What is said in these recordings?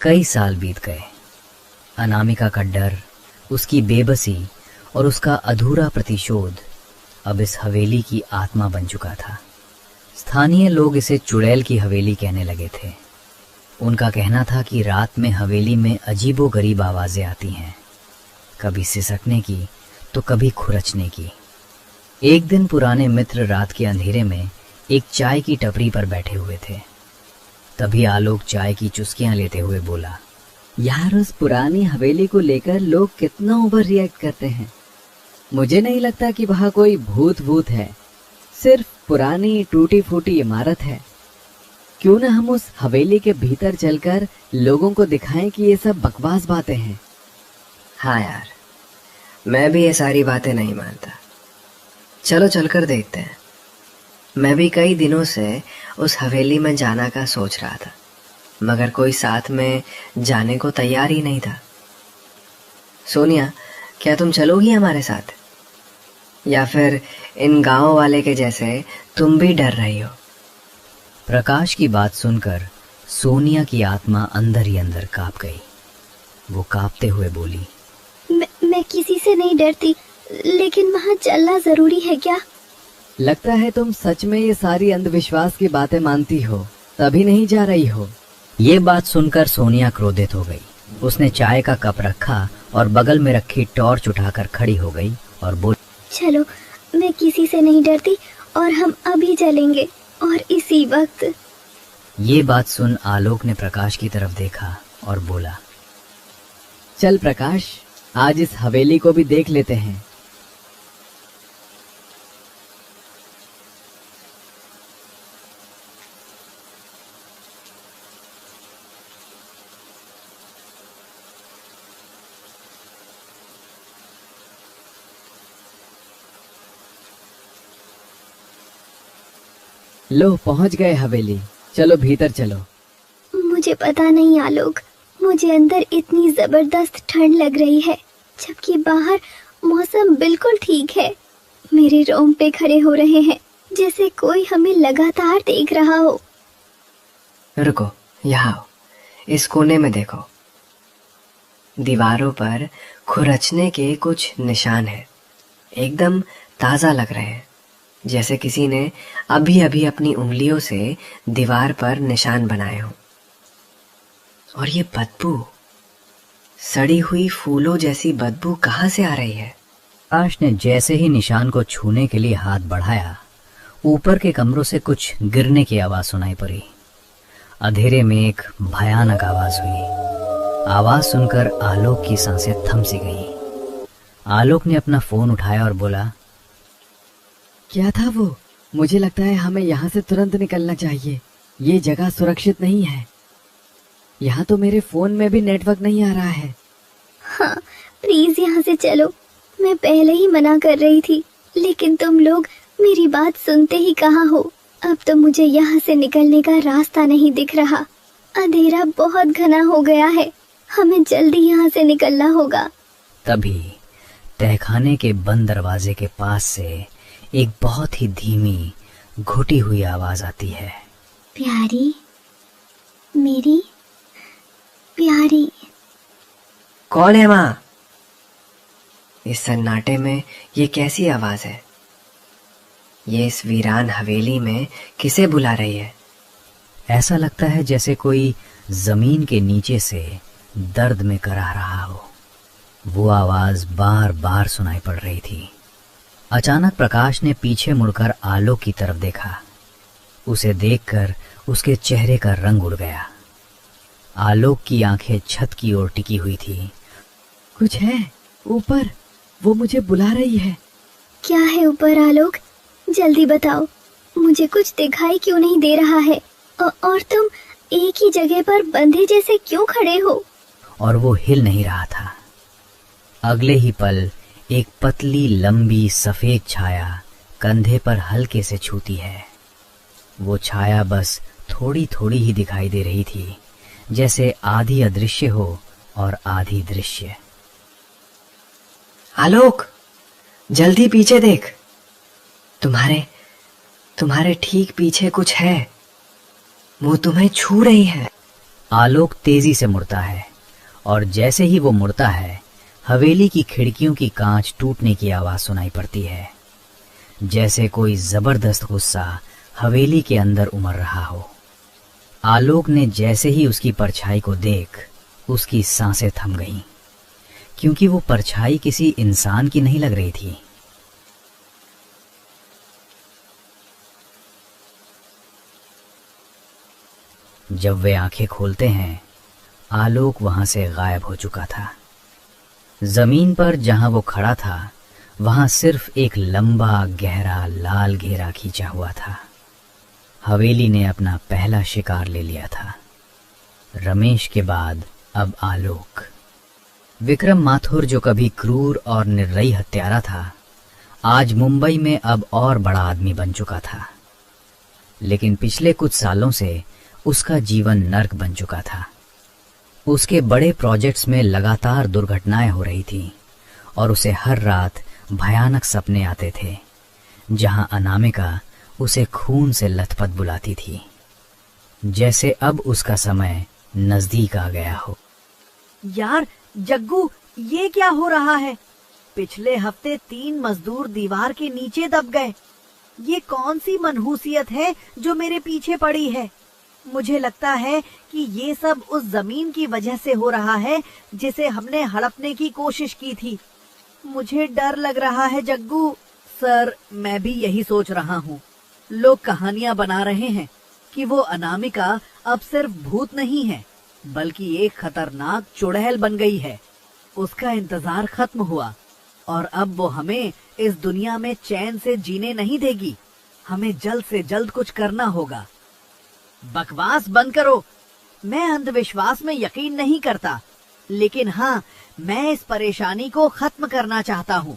कई साल बीत गए। अनामिका का डर, उसकी बेबसी और उसका अधूरा प्रतिशोध अब इस हवेली की आत्मा बन चुका था। स्थानीय लोग इसे चुड़ैल की हवेली कहने लगे थे। उनका कहना था कि रात में हवेली में अजीबोगरीब आवाजें आती हैं, कभी सिसकने की तो कभी खुरचने की। एक दिन पुराने मित्र रात के अंधेरे में एक चाय की टपरी पर बैठे हुए थे। तभी आलोक चाय की चुस्कियां लेते हुए बोला, यार, उस पुरानी हवेली को लेकर लोग कितना ओवर रिएक्ट करते हैं। मुझे नहीं लगता कि वहां कोई भूत है, सिर्फ पुरानी टूटी फूटी इमारत है। क्यों ना हम उस हवेली के भीतर चलकर लोगों को दिखाएं कि ये सब बकवास बातें हैं। हाँ यार, मैं भी ये सारी बातें नहीं मानता। चलो चलकर देखते हैं। मैं भी कई दिनों से उस हवेली में जाना का सोच रहा था, मगर कोई साथ में जाने को तैयार ही नहीं था। सोनिया, क्या तुम चलोगी हमारे साथ? या फिर इन गांव वाले के जैसे तुम भी डर रही हो? प्रकाश की बात सुनकर सोनिया की आत्मा अंदर ही अंदर कांप गई। वो कांपते हुए बोली, मैं किसी से नहीं डरती, लेकिन वहाँ चलना जरूरी है क्या? लगता है तुम सच में ये सारी अंधविश्वास की बातें मानती हो, तभी नहीं जा रही हो। ये बात सुनकर सोनिया क्रोधित हो गई। उसने चाय का कप रखा और बगल में रखी टॉर्च उठाकर खड़ी हो गई और बोली, चलो, मैं किसी से नहीं डरती और हम अभी चलेंगे, और इसी वक्त। ये बात सुन आलोक ने प्रकाश की तरफ देखा और बोला, चल प्रकाश, आज इस हवेली को भी देख लेते हैं। लो, पहुंच गए हवेली। चलो भीतर चलो। मुझे पता नहीं आलोक, मुझे अंदर इतनी जबरदस्त ठंड लग रही है, जबकि बाहर मौसम बिल्कुल ठीक है। मेरे रोंगटे खड़े हो रहे हैं, जैसे कोई हमें लगातार देख रहा हो। रुको, यहाँ आओ, इस कोने में देखो। दीवारों पर खुरचने के कुछ निशान हैं, एकदम ताजा लग रहे हैं, जैसे किसी ने अभी अभी अपनी उंगलियों से दीवार पर निशान बनाए हो। और ये बदबू, सड़ी हुई फूलों जैसी बदबू कहाँ से आ रही है? प्रकाश ने जैसे ही निशान को छूने के लिए हाथ बढ़ाया, ऊपर के कमरों से कुछ गिरने की आवाज सुनाई पड़ी। अंधेरे में एक भयानक आवाज हुई। आवाज सुनकर आलोक की सांसें थम सी गईं। आलोक ने अपना फोन उठाया और बोला, क्या था वो? मुझे लगता है हमें यहाँ से तुरंत निकलना चाहिए। ये जगह सुरक्षित नहीं है। यहाँ तो मेरे फोन में भी नेटवर्क नहीं आ रहा है। हाँ, प्लीज यहाँ से चलो। मैं पहले ही मना कर रही थी, लेकिन तुम लोग मेरी बात सुनते ही कहाँ हो। अब तो मुझे यहाँ से निकलने का रास्ता नहीं दिख रहा। अंधेरा बहुत घना हो गया है, हमें जल्दी यहाँ से निकलना होगा। तभी तहखाने के बंद दरवाजे के पास से एक बहुत ही धीमी घुटी हुई आवाज आती है, प्यारी, मेरी प्यारी। कौन है माँ? इस सन्नाटे में ये कैसी आवाज है? ये इस वीरान हवेली में किसे बुला रही है? ऐसा लगता है जैसे कोई जमीन के नीचे से दर्द में कराह रहा हो। वो आवाज बार बार सुनाई पड़ रही थी। अचानक प्रकाश ने पीछे मुड़कर आलोक की तरफ देखा। उसे देखकर उसके चेहरे का रंग उड़ गया। आलोक की आंखें छत की ओर टिकी हुई थी। कुछ है ऊपर, वो मुझे बुला रही है। क्या है ऊपर आलोक? जल्दी बताओ, मुझे कुछ दिखाई क्यों नहीं दे रहा है? और तुम एक ही जगह पर बंधे जैसे क्यों खड़े हो? और वो हिल नहीं रहा था। अगले ही पल एक पतली लंबी सफेद छाया कंधे पर हल्के से छूती है। वो छाया बस थोड़ी थोड़ी ही दिखाई दे रही थी, जैसे आधी अदृश्य हो और आधी दृश्य। आलोक, जल्दी पीछे देख। तुम्हारे ठीक पीछे कुछ है। वो तुम्हें छू रही है। आलोक तेजी से मुड़ता है और जैसे ही वो मुड़ता है, हवेली की खिड़कियों की कांच टूटने की आवाज सुनाई पड़ती है, जैसे कोई जबरदस्त गुस्सा हवेली के अंदर उमड़ रहा हो। आलोक ने जैसे ही उसकी परछाई को देख, उसकी सांसें थम गईं, क्योंकि वो परछाई किसी इंसान की नहीं लग रही थी। जब वे आंखें खोलते हैं, आलोक वहां से गायब हो चुका था। जमीन पर जहां वो खड़ा था, वहां सिर्फ एक लंबा गहरा लाल घेरा खींचा हुआ था। हवेली ने अपना पहला शिकार ले लिया था। रमेश के बाद अब आलोक। विक्रम माथुर, जो कभी क्रूर और निर्दयी हत्यारा था, आज मुंबई में अब और बड़ा आदमी बन चुका था। लेकिन पिछले कुछ सालों से उसका जीवन नर्क बन चुका था। उसके बड़े प्रोजेक्ट्स में लगातार दुर्घटनाएं हो रही थीं और उसे हर रात भयानक सपने आते थे, जहां अनामिका उसे खून से लथपथ बुलाती थी, जैसे अब उसका समय नजदीक आ गया हो। यार जग्गू, ये क्या हो रहा है? पिछले हफ्ते 3 मजदूर दीवार के नीचे दब गए। ये कौन सी मनहूसियत है जो मेरे पीछे पड़ी है? मुझे लगता है कि ये सब उस जमीन की वजह से हो रहा है जिसे हमने हड़पने की कोशिश की थी। मुझे डर लग रहा है जग्गू। सर, मैं भी यही सोच रहा हूँ। लोग कहानियां बना रहे हैं कि वो अनामिका अब सिर्फ भूत नहीं है, बल्कि एक खतरनाक चुड़ैल बन गई है। उसका इंतजार खत्म हुआ और अब वो हमें इस दुनिया में चैन से जीने नहीं देगी। हमें जल्द से जल्द कुछ करना होगा। बकवास बंद करो। मैं अंधविश्वास में यकीन नहीं करता, लेकिन हाँ, मैं इस परेशानी को खत्म करना चाहता हूँ।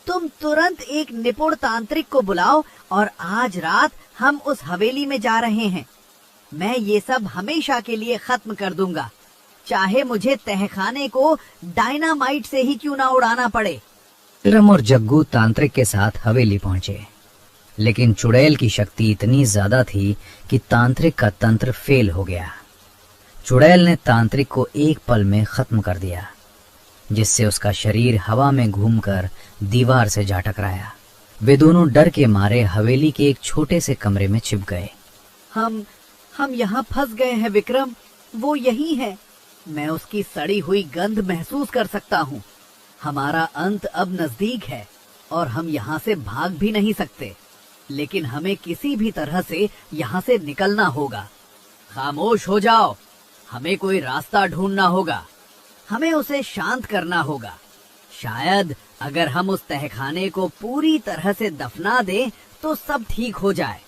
तुम तुरंत एक निपुण तांत्रिक को बुलाओ और आज रात हम उस हवेली में जा रहे हैं। मैं ये सब हमेशा के लिए खत्म कर दूंगा, चाहे मुझे तहखाने को डायनामाइट से ही क्यों ना उड़ाना पड़े। विक्रम और जग्गू तांत्रिक के साथ हवेली पहुंचे, लेकिन चुड़ैल की शक्ति इतनी ज्यादा थी कि तांत्रिक का तंत्र फेल हो गया। चुड़ैल ने तांत्रिक को एक पल में खत्म कर दिया, जिससे उसका शरीर हवा में घूमकर दीवार से जा टकराया। वे दोनों डर के मारे हवेली के एक छोटे से कमरे में छिप गए। हम यहाँ फंस गए हैं विक्रम। वो यही है। मैं उसकी सड़ी हुई गंध महसूस कर सकता हूँ। हमारा अंत अब नजदीक है और हम यहाँ से भाग भी नहीं सकते, लेकिन हमें किसी भी तरह से यहाँ से निकलना होगा। खामोश हो जाओ। हमें कोई रास्ता ढूंढना होगा। हमें उसे शांत करना होगा। शायद अगर हम उस तहखाने को पूरी तरह से दफना दें तो सब ठीक हो जाए।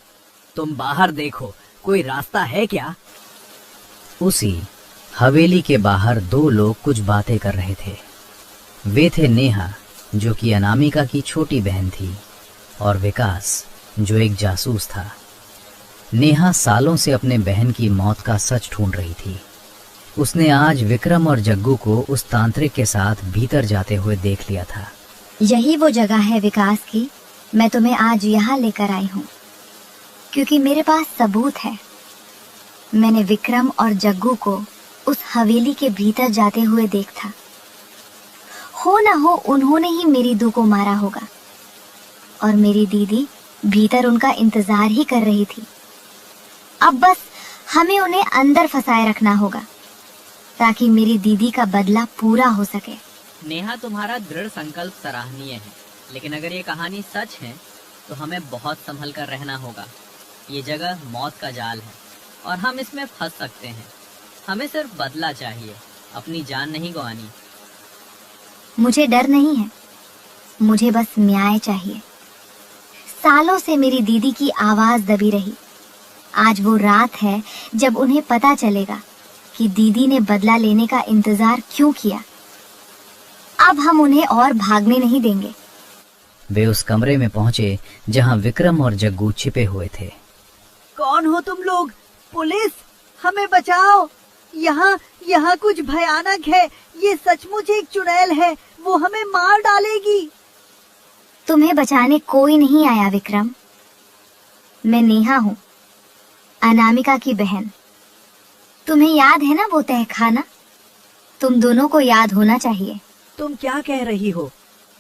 तुम बाहर देखो, कोई रास्ता है क्या? उसी हवेली के बाहर 2 लोग कुछ बातें कर रहे थे। वे थे नेहा, जो कि अनामिका की छोटी बहन थी, और विकास, जो एक जासूस था। नेहा सालों से अपने बहन की मौत का सच ढूंढ रही थी। उसने आज विक्रम और जग्गू को उस तांत्रिक के साथ भीतर जाते हुए देख लिया था। यही वो जगह है विकास की मैं तुम्हें आज यहाँ लेकर आई हूँ, क्योंकि मेरे पास सबूत है। मैंने विक्रम और जग्गू को उस हवेली के भीतर जाते हुए देखा। हो ना हो उन्होंने ही मेरी दू को मारा होगा, और मेरी दीदी भीतर उनका इंतजार ही कर रही थी। अब बस हमें उन्हें अंदर फंसाए रखना होगा, ताकि मेरी दीदी का बदला पूरा हो सके। नेहा, तुम्हारा दृढ़ संकल्प सराहनीय है, लेकिन अगर ये कहानी सच है तो हमें बहुत संभल कर रहना होगा। ये जगह मौत का जाल है और हम इसमें फंस सकते हैं। हमें सिर्फ बदला चाहिए, अपनी जान नहीं गंवानी। मुझे डर नहीं है, मुझे बस न्याय चाहिए। सालों से मेरी दीदी की आवाज दबी रही। आज वो रात है जब उन्हें पता चलेगा कि दीदी ने बदला लेने का इंतजार क्यों किया। अब हम उन्हें और भागने नहीं देंगे। वे उस कमरे में पहुंचे जहां विक्रम और जग्गू छिपे हुए थे। कौन हो तुम लोग? पुलिस, हमें बचाओ। यहाँ कुछ भयानक है। ये सचमुच एक चुड़ैल है, वो हमें मार डालेगी। तुम्हें बचाने कोई नहीं आया विक्रम। मैं नेहा हूँ, अनामिका की बहन। तुम्हें याद है ना वो तहखाना? तुम दोनों को याद होना चाहिए। तुम क्या कह रही हो?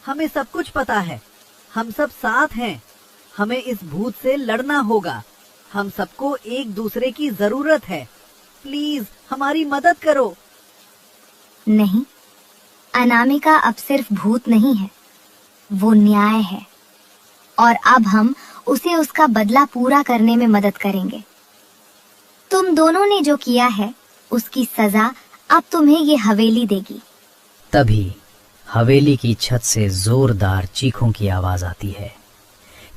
हमें सब कुछ पता है। हम सब साथ हैं। हमें इस भूत से लड़ना होगा। हम सबको एक दूसरे की जरूरत है। प्लीज हमारी मदद करो। नहीं, अनामिका अब सिर्फ भूत नहीं है, वो न्याय है। और अब हम उसे उसका बदला पूरा करने में मदद करेंगे। तुम दोनों ने जो किया है उसकी सजा अब तुम्हें ये हवेली देगी। तभी हवेली की छत से जोरदार चीखों की आवाज आती है।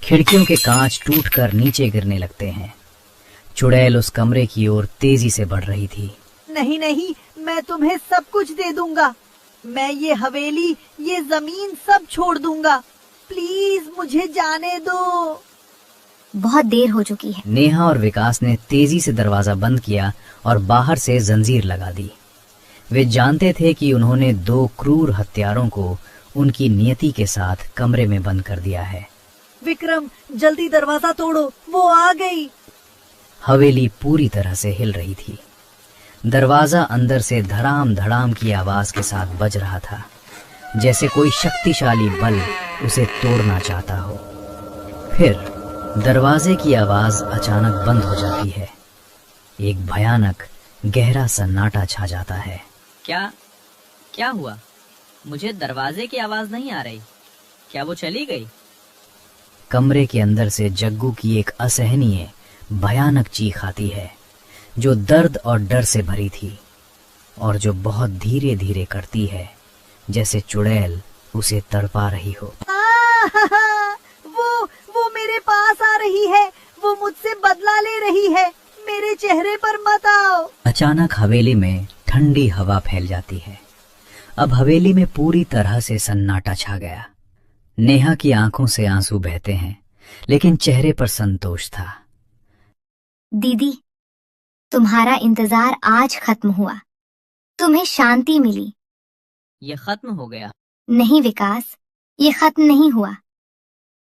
खिड़कियों के कांच टूटकर नीचे गिरने लगते हैं। चुड़ैल उस कमरे की ओर तेजी से बढ़ रही थी। नहीं नहीं, मैं तुम्हें सब कुछ दे दूंगा। मैं ये हवेली, ये जमीन सब छोड़ दूंगा। प्लीज मुझे जाने दो। बहुत देर हो चुकी है। नेहा और विकास ने तेजी से दरवाजा बंद किया और बाहर से जंजीर लगा दी। वे जानते थे कि उन्होंने दो क्रूर हत्यारों को उनकी नियति के साथ कमरे में बंद कर दिया है। विक्रम, जल्दी दरवाजा तोड़ो, वो आ गई। हवेली पूरी तरह से हिल रही थी। दरवाजा अंदर से धड़ाम धड़ाम की आवाज के साथ बज रहा था, जैसे कोई शक्तिशाली बल उसे तोड़ना चाहता हो। फिर दरवाजे की आवाज अचानक बंद हो जाती है। एक भयानक गहरा सन्नाटा छा जाता है। क्या हुआ? मुझे दरवाजे की आवाज नहीं आ रही। क्या वो चली गई? कमरे के अंदर से जग्गू की एक असहनीय भयानक चीख आती है, जो दर्द और डर से भरी थी और जो बहुत धीरे धीरे करती है, जैसे चुड़ैल उसे तड़पा रही हो। वो मेरे पास आ रही है। वो मुझसे बदला ले रही है। मेरे चेहरे पर मत आओ। अचानक हवेली में ठंडी हवा फैल जाती है। अब हवेली में पूरी तरह से सन्नाटा छा गया। नेहा की आंखों से आंसू बहते हैं, लेकिन चेहरे पर संतोष था। दीदी, तुम्हारा इंतजार आज खत्म हुआ। तुम्हें शांति मिली। ये खत्म हो गया? नहीं विकास, ये खत्म नहीं हुआ।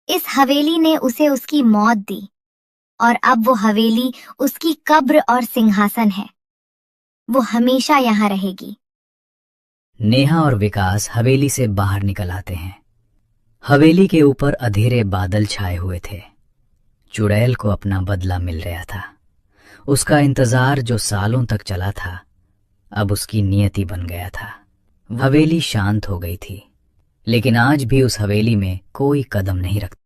इस हवेली ने उसे उसकी मौत दी और अब वो हवेली उसकी कब्र और सिंहासन है। वो हमेशा यहाँ रहेगी। नेहा और विकास हवेली से बाहर निकल आते हैं। हवेली के ऊपर अंधेरे बादल छाए हुए थे। चुड़ैल को अपना बदला मिल रहा था। उसका इंतजार जो सालों तक चला था, अब उसकी नियति बन गया था। हवेली शांत हो गई थी, लेकिन आज भी उस हवेली में कोई कदम नहीं रखता।